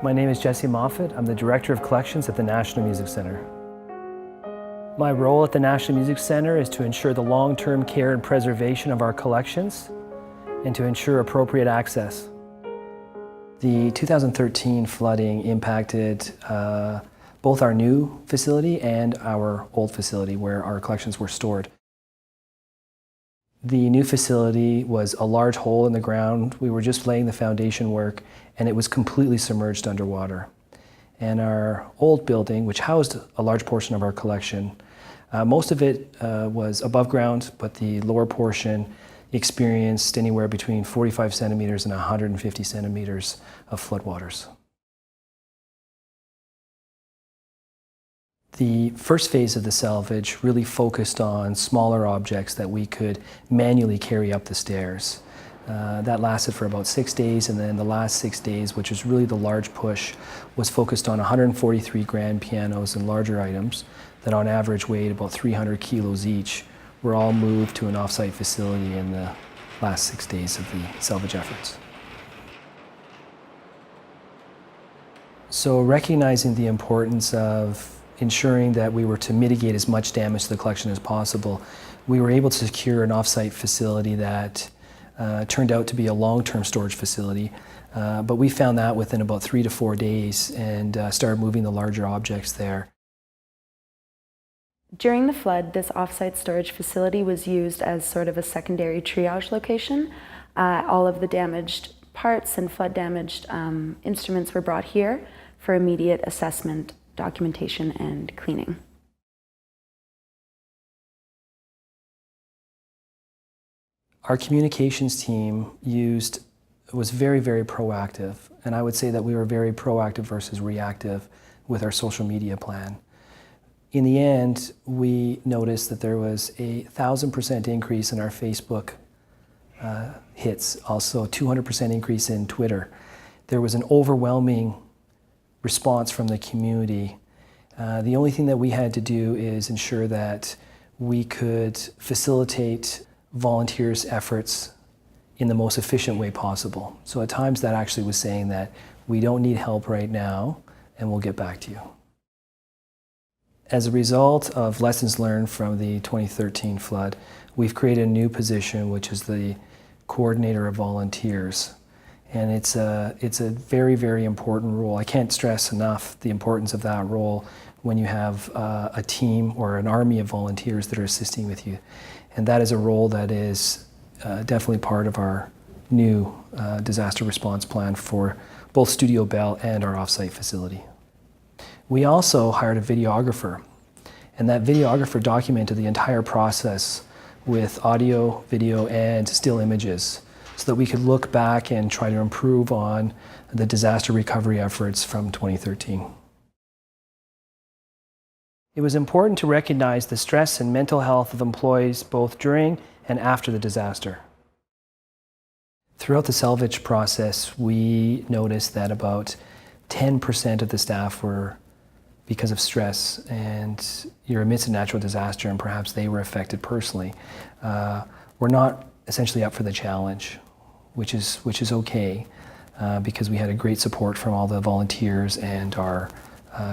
My name is Jesse Moffat. I'm the Director of Collections at the National Music Centre. My role at the National Music Centre is to ensure the long-term care and preservation of our collections and to ensure appropriate access. The 2013 flooding impacted both our new facility and our old facility where our collections were stored. The new facility was a large hole in the ground. We were just laying the foundation work and it was completely submerged underwater. And our old building, which housed a large portion of our collection, most of it was above ground, but the lower portion experienced anywhere between 45 centimeters and 150 centimeters of floodwaters. The first phase of the salvage really focused on smaller objects that we could manually carry up the stairs. That lasted for about 6 days, and then the last 6 days, which was really the large push, was focused on 143 grand pianos and larger items that on average weighed about 300 kilos each, were all moved to an off-site facility in the last 6 days of the salvage efforts. So recognizing the importance of ensuring that we were to mitigate as much damage to the collection as possible, we were able to secure an off-site facility that turned out to be a long-term storage facility, but we found that within about 3 to 4 days and started moving the larger objects there. During the flood, this off-site storage facility was used as sort of a secondary triage location. All of the damaged parts and flood-damaged instruments were brought here for immediate assessment, documentation, and cleaning. Our communications team was very, very proactive, and I would say that we were very proactive versus reactive with our social media plan. In the end, we noticed that there was a 1,000% increase in our Facebook hits, also 200% increase in Twitter. There was an overwhelming response from the community. The only thing that we had to do is ensure that we could facilitate volunteers' efforts in the most efficient way possible. So at times that actually was saying that we don't need help right now and we'll get back to you. As a result of lessons learned from the 2013 flood, we've created a new position, which is the coordinator of volunteers. And it's a very, very important role. I can't stress enough the importance of that role when you have a team or an army of volunteers that are assisting with you. And that is a role that is definitely part of our new disaster response plan for both Studio Bell and our off-site facility. We also hired a videographer, and that videographer documented the entire process with audio, video, and still images so that we could look back and try to improve on the disaster recovery efforts from 2013. It was important to recognize the stress and mental health of employees both during and after the disaster. Throughout the salvage process, we noticed that about 10% of the staff were, because of stress and you're amidst a natural disaster and perhaps they were affected personally, were not essentially up for the challenge, which is okay because we had a great support from all the volunteers and our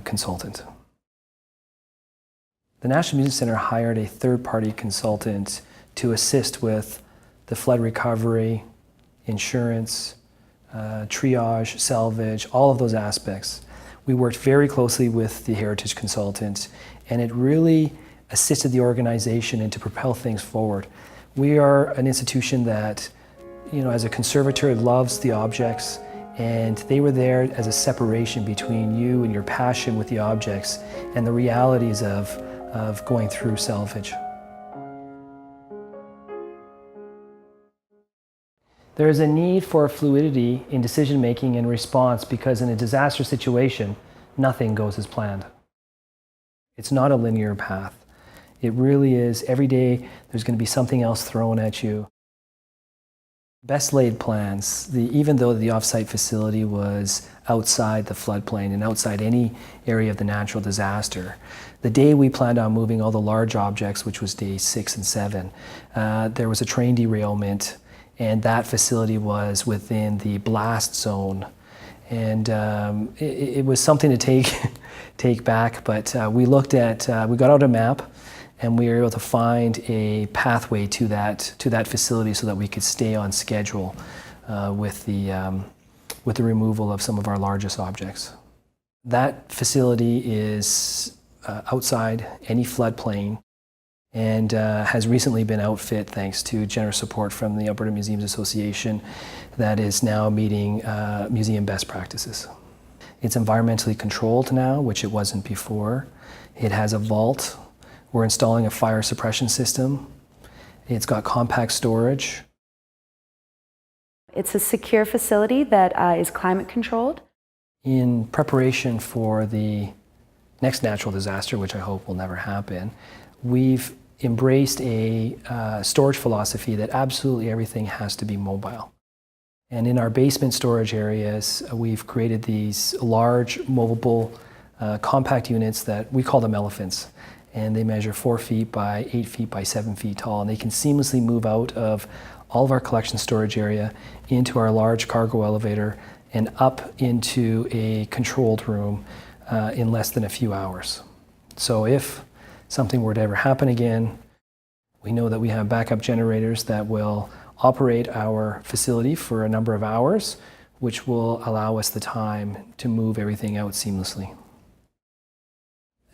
consultant. The National Music Centre hired a third-party consultant to assist with the flood recovery, insurance, triage, salvage, all of those aspects. We worked very closely with the heritage consultant, and it really assisted the organization and to propel things forward. We are an institution that, as a conservator, loves the objects, and they were there as a separation between you and your passion with the objects and the realities of going through salvage. There is a need for fluidity in decision-making and response because in a disaster situation, nothing goes as planned. It's not a linear path. It really is, every day there's going to be something else thrown at you. Best laid plans, even though the off-site facility was outside the floodplain and outside any area of the natural disaster, the day we planned on moving all the large objects, which was day 6 and 7, there was a train derailment, and that facility was within the blast zone. And it was something to take back, but we got out a map, and we were able to find a pathway to that facility so that we could stay on schedule with the removal of some of our largest objects. That facility is outside any floodplain and has recently been outfit thanks to generous support from the Alberta Museums Association that is now meeting museum best practices. It's environmentally controlled now, which it wasn't before. It has a vault. We're installing a fire suppression system. It's got compact storage. It's a secure facility that is climate controlled. In preparation for the next natural disaster, which I hope will never happen, we've embraced a storage philosophy that absolutely everything has to be mobile. And in our basement storage areas, we've created these large, movable, compact units that we call them elephants. And they measure 4 feet by 8 feet by 7 feet tall. And they can seamlessly move out of all of our collection storage area into our large cargo elevator and up into a controlled room in less than a few hours. So if something were to ever happen again, we know that we have backup generators that will operate our facility for a number of hours, which will allow us the time to move everything out seamlessly.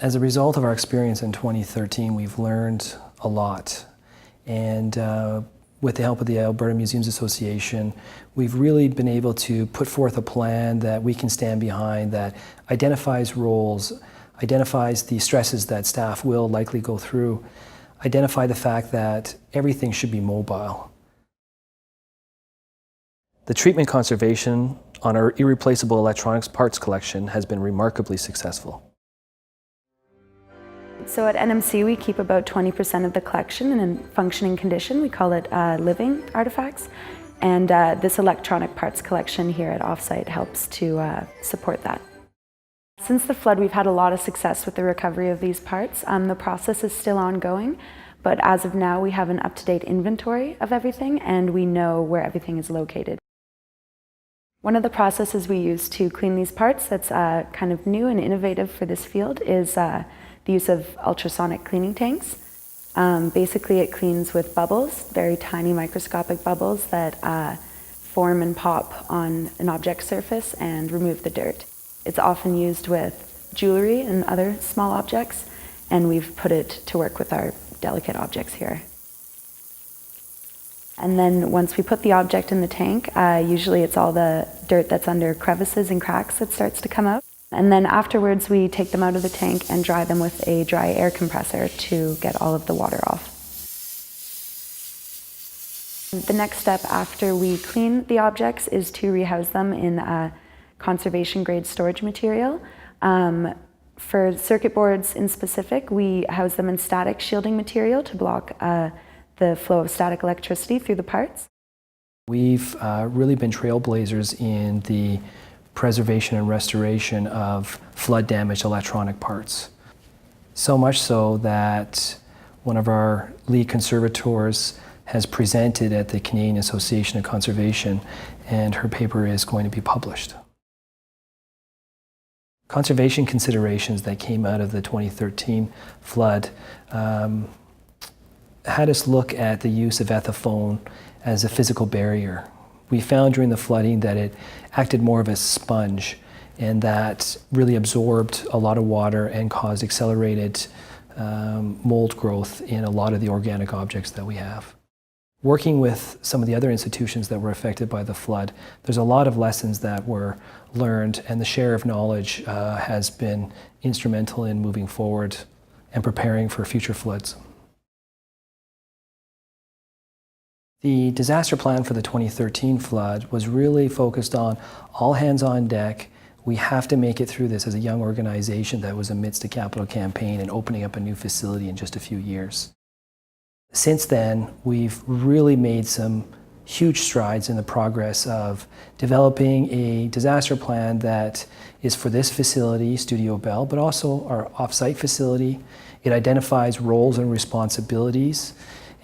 As a result of our experience in 2013, we've learned a lot. And with the help of the Alberta Museums Association, we've really been able to put forth a plan that we can stand behind that identifies roles, identifies the stresses that staff will likely go through, identify the fact that everything should be mobile. The treatment conservation on our irreplaceable electronics parts collection has been remarkably successful. So at NMC we keep about 20% of the collection in functioning condition. We call it living artifacts. And this electronic parts collection here at Offsite helps to support that. Since the flood, we've had a lot of success with the recovery of these parts. The process is still ongoing, but as of now we have an up-to-date inventory of everything and we know where everything is located. One of the processes we use to clean these parts that's kind of new and innovative for this field is the use of ultrasonic cleaning tanks. Basically it cleans with bubbles, very tiny microscopic bubbles that form and pop on an object surface and remove the dirt. It's often used with jewelry and other small objects, and we've put it to work with our delicate objects here. And then once we put the object in the tank, usually it's all the dirt that's under crevices and cracks that starts to come out. And then afterwards we take them out of the tank and dry them with a dry air compressor to get all of the water off. The next step after we clean the objects is to rehouse them in conservation grade storage material. For circuit boards in specific, we house them in static shielding material to block the flow of static electricity through the parts. We've really been trailblazers in the preservation and restoration of flood-damaged electronic parts. So much so that one of our lead conservators has presented at the Canadian Association of Conservation, and her paper is going to be published. Conservation considerations that came out of the 2013 flood had us look at the use of ethaphone as a physical barrier. We found during the flooding that it acted more of a sponge and that really absorbed a lot of water and caused accelerated mold growth in a lot of the organic objects that we have. Working with some of the other institutions that were affected by the flood, there's a lot of lessons that were learned, and the share of knowledge has been instrumental in moving forward and preparing for future floods. The disaster plan for the 2013 flood was really focused on all hands on deck. We have to make it through this as a young organization that was amidst a capital campaign and opening up a new facility in just a few years. Since then, we've really made some huge strides in the progress of developing a disaster plan that is for this facility, Studio Bell, but also our off-site facility. It identifies roles and responsibilities,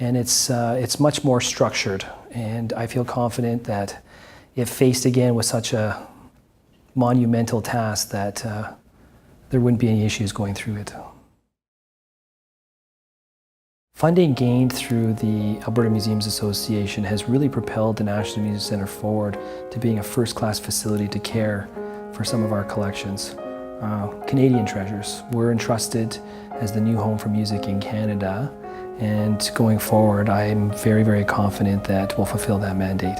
and it's much more structured. And I feel confident that if faced again with such a monumental task that there wouldn't be any issues going through it. Funding gained through the Alberta Museums Association has really propelled the National Museum Centre forward to being a first-class facility to care for some of our collections. Canadian treasures. We're entrusted as the new home for music in Canada, and going forward, I'm very, very confident that we'll fulfill that mandate.